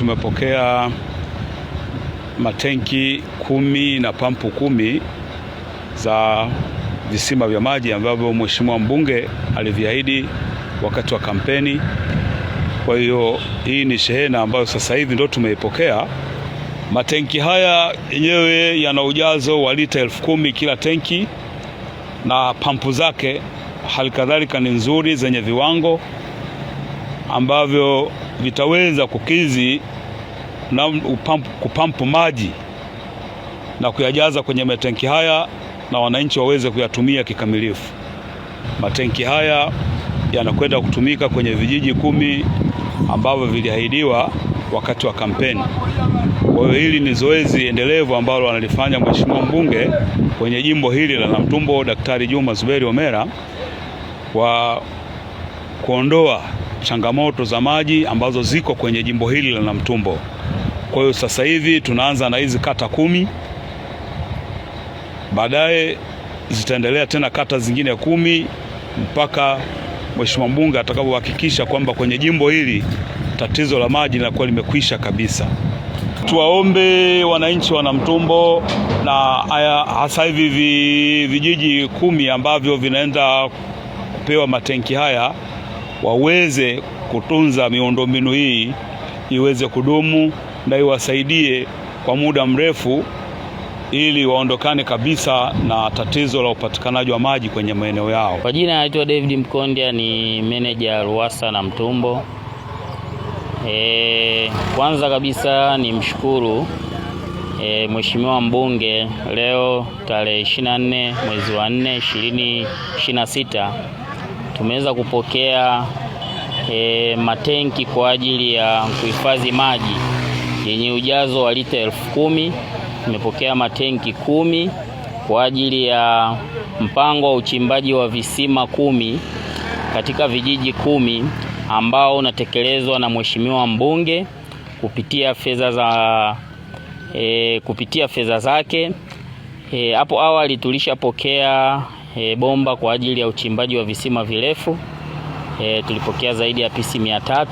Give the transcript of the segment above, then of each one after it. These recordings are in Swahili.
tumepokea matenki 10 na pampu 10 za visima vya maji ambavyo Mheshimiwa mbunge aliviahidi wakati wa kampeni. Kwa hiyo hii ni shehena ambayo sasa hivi ndo tumeipokea. Matenki haya yenyewe yana ujazo wa lita 10,000 kila tenki, na pampu zake halikadhalika ni nzuri zenye viwango ambavyo vitaweza kukidhi na kupampu maji na kuyajaza kwenye matenki haya na wananchi waweze kuyatumia kikamilifu. Matenki haya yanakwenda kutumika kwenye vijiji 10 ambavyo viliahidiwa wakati wa kampeni. Kwa hiyo hili ni zoezi endelevu ambalo analifanya Mheshimiwa mbunge kwenye jimbo hili la Namtumbo, Daktari Juma Zuberi Homera, kwa kuondoa changamoto za maji ambazo ziko kwenye jimbo hili la Namtumbo. Kwa hiyo sasa hivi tunaanza na hizi kata 10. Baadaye zitaendelea tena kata zingine 10 mpaka Mheshimiwa mbunge atakapohakikisha kwamba kwenye jimbo hili tatizo la maji linakuwa limekwisha kabisa. Tuwaombe wananchi wa Namtumbo na hasa hivi vijiji 10 ambavyo vinaenda kupewa matenki haya waweze kutunza miundombinu hii iweze kudumu na iwasaidie kwa muda mrefu ili waondokane kabisa na tatizo la upatikanaji wa maji kwenye maeneo yao. Kwa jina naitwa David Mkondia, ni meneja RUWASA Namtumbo. Kwanza kabisa ni mshukuru Mheshimiwa mbunge, leo tarehe 24 mwezi wa 4 2026 tumeweza kupokea matenki kwa ajili ya kuhifadhi maji yenye ujazo wa lita 10,000. Tumepokea matenki 10 kwa ajili ya mpango wa uchimbaji wa visima 10 katika vijiji 10 ambao unatekelezwa na Mheshimiwa mbunge kupitia fedha zake. Hapo awali tulishapokea bomba kwa ajili ya uchimbaji wa visima virefu. Tulipokea zaidi ya pisi 300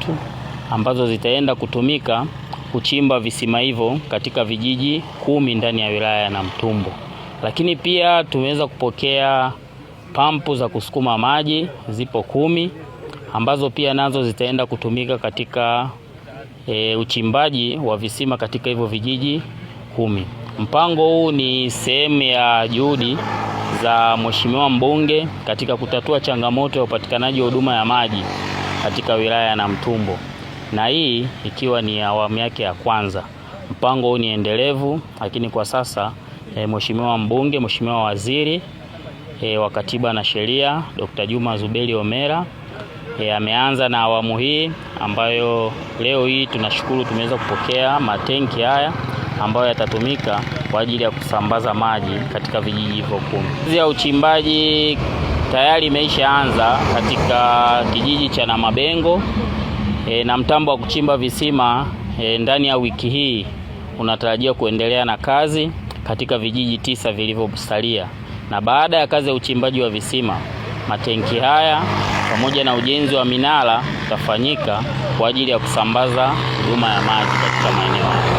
ambazo zitaenda kutumika kuchimba visima hivyo katika vijiji 10 ndani ya wilaya ya Namtumbo. Lakini pia tumeweza kupokea pampu za kusukuma maji, zipo 10 ambazo pia nazo zitaenda kutumika katika uchimbaji wa visima katika hivyo vijiji 10. Mpango huu ni sehemu ya juhudi za Mheshimiwa mbunge katika kutatua changamoto ya upatikanaji wa huduma ya maji katika wilaya ya Namtumbo, na hii ikiwa ni awamu yake ya kwanza. Mpango huu ni endelevu, lakini kwa sasa Mheshimiwa mbunge, Mheshimiwa waziri wa Katiba na Sheria Dr. Juma Zuberi Homera ameanza na awamu hii ambayo leo hii tunashukuru tumeweza kupokea matenki haya ambayo yatatumika kwa ajili ya kusambaza maji katika vijiji hivyo 10. Kazi ya uchimbaji tayari imeshaanza katika kijiji cha Namabengo, na mtambo wa kuchimba visima ndani ya wiki hii unatarajia kuendelea na kazi katika vijiji 9 vilivyosalia. Na baada ya kazi ya uchimbaji wa visima, matenki haya pamoja na ujenzi wa minara utafanyika kwa ajili ya kusambaza huduma ya maji katika maeneo.